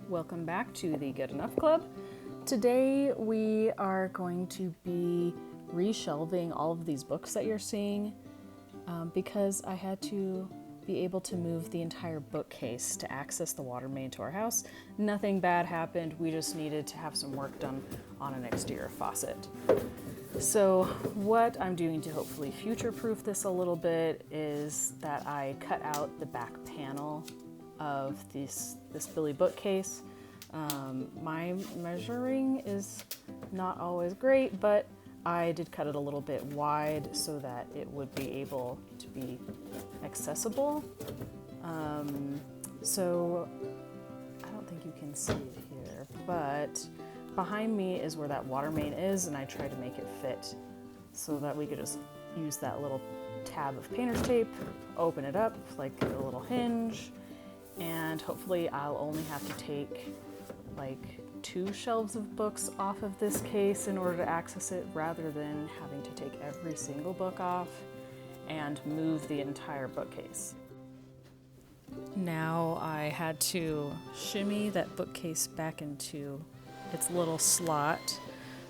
Welcome back to the Good Enough Club. Today we are going to be reshelving all of these books that you're seeing because I had to be able to move the entire bookcase to access the water main to our house. Nothing bad happened, we just needed to have some work done on an exterior faucet. So what I'm doing to hopefully future-proof this a little bit is that I cut out the back panel of this Billy bookcase. My measuring is not always great, but I did cut it a little bit wide so that it would be able to be accessible. So I don't think you can see it here, but behind me is where that water main is, and I tried to make it fit so that we could just use that little tab of painter's tape, open it up like a little hinge, and hopefully I'll only have to take like 2 shelves of books off of this case in order to access it, rather than having to take every single book off and move the entire bookcase. Now I had to shimmy that bookcase back into its little slot.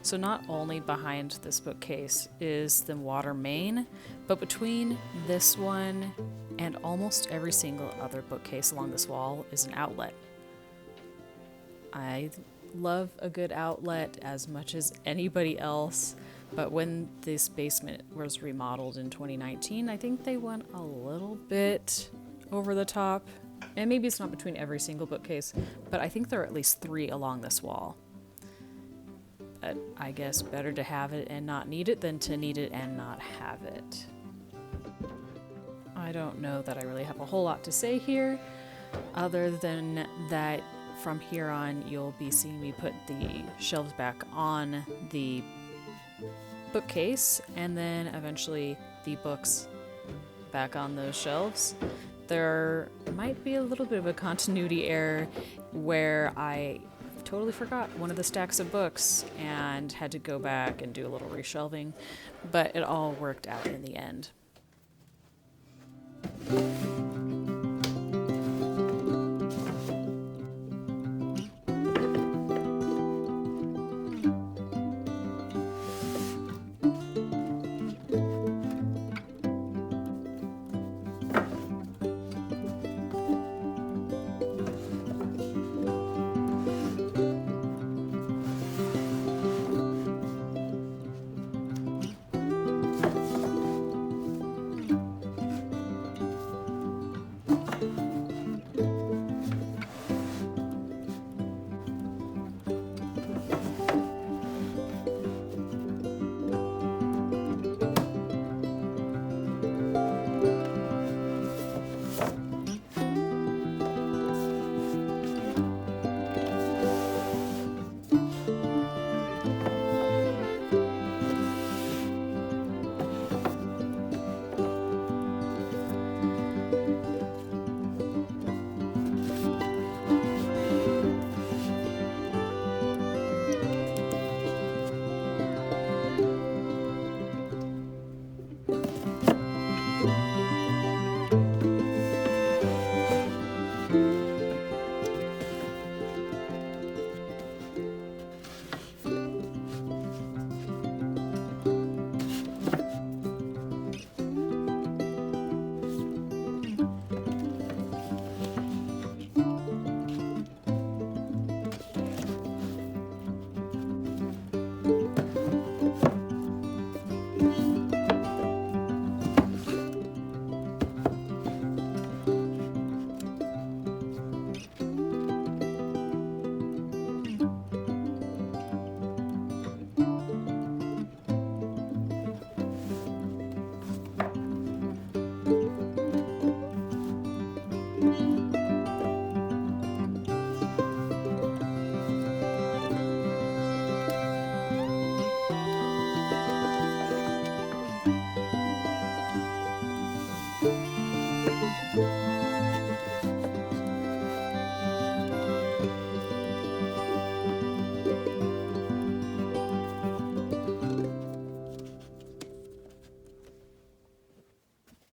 So not only behind this bookcase is the water main, but between this one and almost every single other bookcase along this wall is an outlet. I love a good outlet as much as anybody else, but when this basement was remodeled in 2019, I think they went a little bit over the top. And maybe it's not between every single bookcase, but I think there are at least 3 along this wall. But I guess better to have it and not need it than to need it and not have it. I don't know that I really have a whole lot to say here, other than that from here on you'll be seeing me put the shelves back on the bookcase, and then eventually the books back on those shelves. There might be a little bit of a continuity error where I totally forgot one of the stacks of books and had to go back and do a little reshelving, but it all worked out in the end.